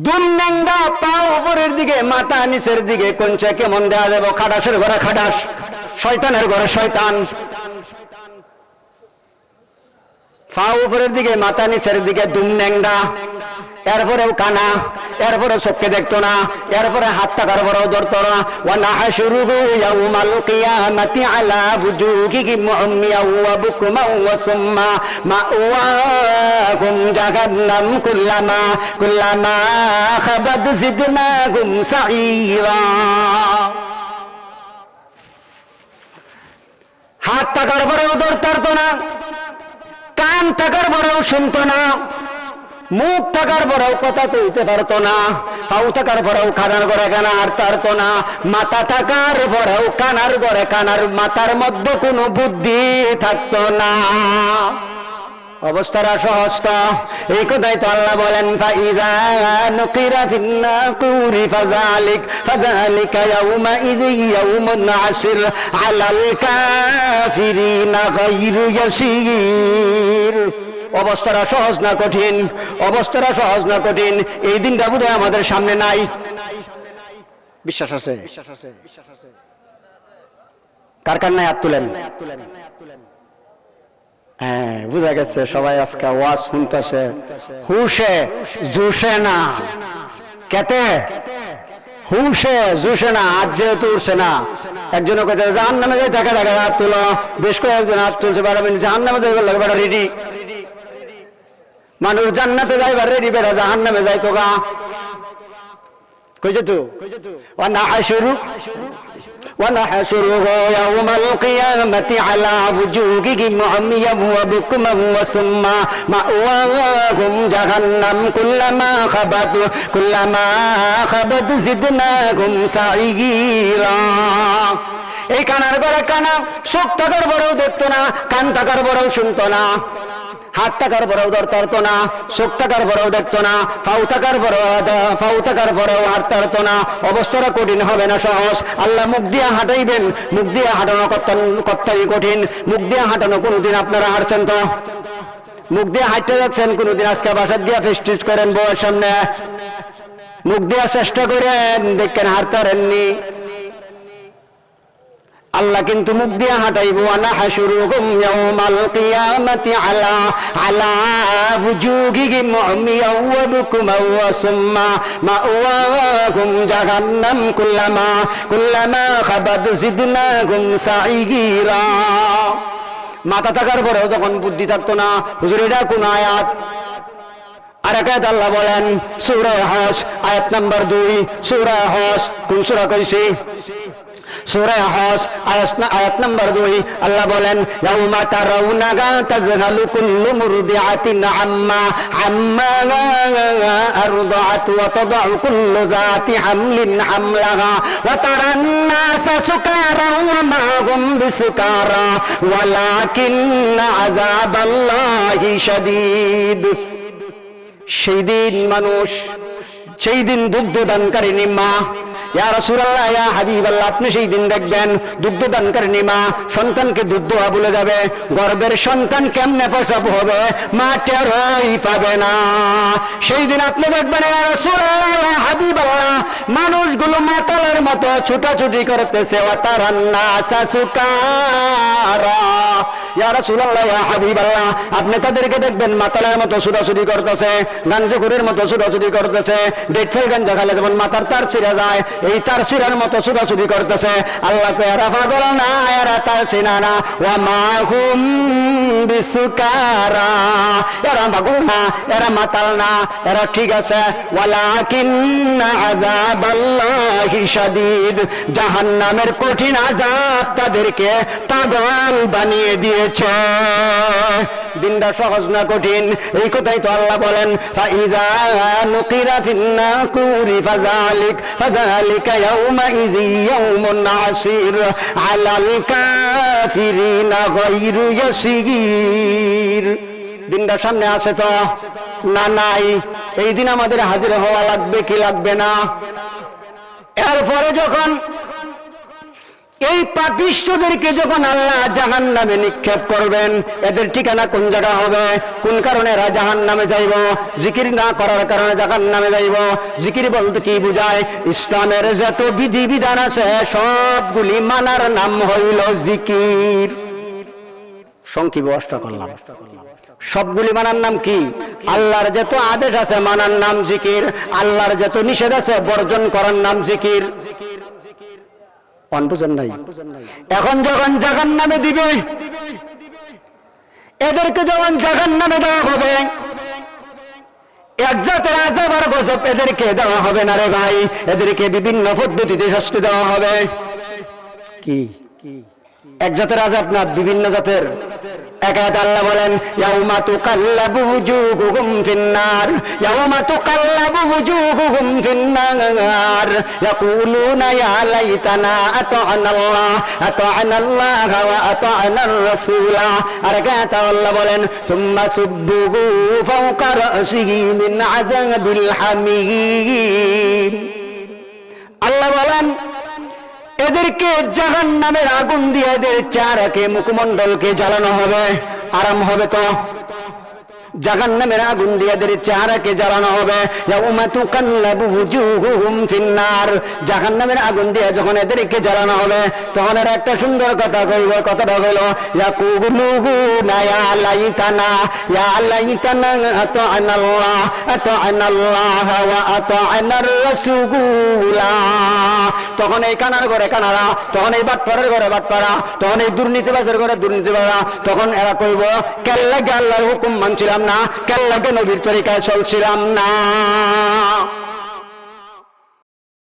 দুম ন্যাংরা, পা উপরের দিকে, মাথা নিচের দিকে, কোনটা কেমন দেওয়া যাবে? খাটাসের ঘরে খাটাস, শয়তানের ঘরে শয়তান। পা উপরের দিকে, মাথা নিচের দিকে, দুম ন্যাংরা, এরপরেও কানা, এরপরে চোখকে দেখতো না, এরপরে হাত টাকার বড়ও ধরতো না। ওয়া নাহশুরুহু ইয়াউমাল কিয়ামাতি আলা ওয়ুজুহিহিম উমিয়ান ওয়া বুকমান ওয়া সুম্মা মাওয়াহুম জাহান্নাম কুল্লামা খাবাত জিদনাকুম সাঈরা। হাত টাকার বড়ও ধরতো না, কান টাকার বড়ও শুনতো না, মুখ থাকার পরেও কথা কইতে পারতো না, পাও থাকার পরেও কানার ঘরে কানা হাঁটতে পারতো না, মাথা থাকার পরেও কানার ঘরে কানার মাথার মধ্যে কোনো বুদ্ধি থাকতো না। অবস্থাটা সহজ তো? এই কথাই তো আল্লাহ বলেন ফাইযা নুকিরা ফিন্নাকুরি ফাযালিকা ইয়াউমাইযি ইয়াউমুন আসির আলাল কাফিরিনা গায়রু ইয়াসির। অবস্থাটা সহজ না কঠিন? অবস্থাটা সহজ না কঠিন? এই দিনটা বোধহয় আমাদের সামনে নাই। বিশ্বাস আছে? কার কার নাই হাত তুলেন? হ্যাঁ, বুঝা গেছে সবাই আজকে ওয়াজ শুনতেছে, হুশে জুসে না। কেতে হুশে জুসে না, হাত যেহেতু উঠছে না। একজনে কইতে জাহান্নামে যাই, টাকা টাকা হাত তুলো। বেশ কয়েকজন হাত তুলছে, জাহান্নামে যাইবার লাগে বেটা রেডি। মানুষ জান্নাতে যাইবার রেডি, বেটা জাহান্নামে যাই তো গা কইছে তো। ونحشره يوم القيامة على وجوههم عميا وبكما وصما مأواهم جهنم كلما خبت زدناهم سعيرا। এই কানার ঘরে কানা, চোখ থাকার বড়ও দেখতো না, কান থাকার বড়ও শুনতো না, হাত থাকার পরেও ধরতে পারতো না, চোখ থাকার পরেও দেখতো না, পাও থাকার পরেও হাঁটতে পারতো না। অবস্থাটা কঠিন হবে না সহজ? আল্লাহ মুখ দিয়ে হাঁটাইবেন, মুখ দিয়ে হাঁটানো কর্তাই কঠিন। মুখ দিয়ে হাঁটানো কোনোদিন আপনারা হাঁটছেন তো? মুখ দিয়ে হাঁটতে যাচ্ছেন কোনোদিন? আজকে বাসার দিয়ে ফেস্টিজ করেন বউয়ের সামনে, মুখ দিয়ে চেষ্টা করেন, দেখেন হাঁটতে পারেননি। আল্লাহ কিন্তু মুখ দিয়ে হাঁটাইবো। নাহশুরুহুম ইয়াউমাল কিয়ামাতি আলা ওয়ুজুহিহিম উমিয়ান ওয়া বুকমান ওয়া সুম্মা মাওয়াহুম জাহান্নাম কুল্লামা খাবাত জিদনাকুম সাঈরা। মাথা থাকার পরেও যখন বুদ্ধি থাকতো না, হুজুর এটা কোন আয়াত? আর এক আয়াত আল্লাহ বলেন সূরা হজ আয়াত নাম্বার 2। সূরা হজ কোন সূরা কইছি? সূরা হজ আয়াত নাম্বার 2 আল্লাহ বলেন ইয়াউমা তারাউনাহা তাযহালু কুল্লু মুরদিআতিন আম্মা আরদাআত ওয়া তাদউ কুল্লু যাতি হামলিন হামলাহা ওয়া তারান নাসা সুকারা ওয়া মা হুম বিসুকারা ওয়ালাকিন্না আযাবাল্লাহি শাদীদ। সেই দিন মানুষ, সেই দিন দুগ্ধদানকারিণী মা, ইয়া রাসূলুল্লাহ, ইয়া হাবিবাল্লাহ, আপনি সেই দিন দেখবেন দুগ্ধদানকারিণী মা সন্তানকে দুধ দেওয়া ভুলে যাবে, গর্ভের সন্তান কেমনে প্রসব হবে মা টেরই পাবে না। সেই দিন আপনি দেখবেন ইয়া রাসূলুল্লাহ, ইয়া হাবিবাল্লাহ, মানুষগুলো মাতালের মতো ছুটাছুটি করতেছে, ওয়াতারান্না সাসুকারা। ইয়া রাসূলুল্লাহ, ইয়া হাবিবাল্লাহ, আপনি তাদেরকে দেখবেন মাতালের মতো ছুটাছুটি করতেছে, গাঞ্জাখোরের মতো ছুটাছুটি করতেছে, ডেটফেল গাঞ্জা খালে যেমন মাথার তার ছিঁড়ে যায় এই তার ছিঁড়ার মতো ছুটাছুটি করতেছে। আল্লাহ কয় এরা পাগল না, এরা তার ছিনা না, ওয়া মা হুম বিসুকারা, এরা পাগল না, এরা মাতাল না, এরা ঠিক আছে। ওয়ালাকিন্না আযাবাল্লাহি শাদীদ, জাহান্নামের কঠিন আযাব তাদেরকে পাগল বানিয়ে দিয়েছে। দিনটা সহজ না কঠিন, এই কথাই তো আল্লাহ বলেন, ফাইযা নুকিরা ফিন্নাকুরি ফাযালিকা ইয়াউমাইযি ইয়াউমুন আসির আলাল কাফিরিনা গায়রু ইয়াসির। দিনটা সামনে আছে তো না নাই? এই দিন আমাদের হাজির হওয়া লাগবে কি লাগবে না? এরপরে যখন এই পাপিষ্ঠদেরকে যখন আল্লাহ জাহান্নামে নিক্ষেপ করবেন, এদের ঠিকানা কোন জায়গা হবে? কোন কারণে এরা জাহান্নামে যাইব? জিকির না করার কারণে জাহান্নামে যাইব। জিকির বলতে কি বুঝায়? ইসলামের যত বিধি বিধান আছে সবগুলি মানার নাম হইল জিকির। সংক্ষিপ্ত অষ্ট করলাম। সবগুলি মানার নাম কি? আল্লাহর যত আদেশ আছে মানার নাম জিকির, আল্লাহর যত নিষেধ আছে বর্জন করার নাম জিকির। বুঝেন নাই? এখন যখন জাহান্নামে দিবে, এদেরকে যখন জাহান্নামে দেওয়া হবে, এক জাতের আযাব আর গজব এদেরকে দেওয়া হবে না রে ভাই, এদেরকে বিভিন্ন পদ্ধতিতে শাস্তি দেওয়া হবে। কি এক জাতের আযাব না, বিভিন্ন জাতের। একাত আল্লাহ বলেন, ইয়াউমা তুকাল্লাবু ওয়ুজুহুহুম ফিন্নার, ইয়াউমা তুকাল্লাবু ওয়ুজুহুহুম ফিন্নার ইয়াকুলুনা ইয়া লাইতানা আতা'নাল্লাহ ওয়া আতা'নার রাসূলা। আর একাত আল্লাহ বলেন, সুম্মা সুব্বুহু ফাওকা রাসিহি মিন আযাবিল হামীম। আল্লাহ বলেন, এদেরকে জাহান্নামের আগুন দিয়ে এদের চেহারাকে মুখমণ্ডলকে জ্বালানো হবে। আরাম হবে তো? জাহান্নামের আগুন দিয়ে এদের চেহারাকে জ্বালানো হবে। ইয়াউমা তুকাল্লাবু ওয়ুজুহুহুম ফিন্নার, জাহান্নামের আগুন দিয়ে যখন এদেরকে জ্বালানো হবে তখন এরা একটা সুন্দর কথা কইব। কথাটা হলো, ইয়াকুলুনা ইয়া লাইতানা আতা'নাল্লাহ ওয়া আতা'নার রাসূলা। তখন এই কানার ঘরে কানারা, তখন এই বাটপাড়ার ঘরে বাটপাড়া, তখন এই দুর্নীতিবাজের ঘরে দুর্নীতিবাজরা, তখন এরা কইব, কেল্লাগে আল্লাহর হুকুম মানছিলাম না, কেল্লাগে নবীর তরিকায় চলছিলাম না।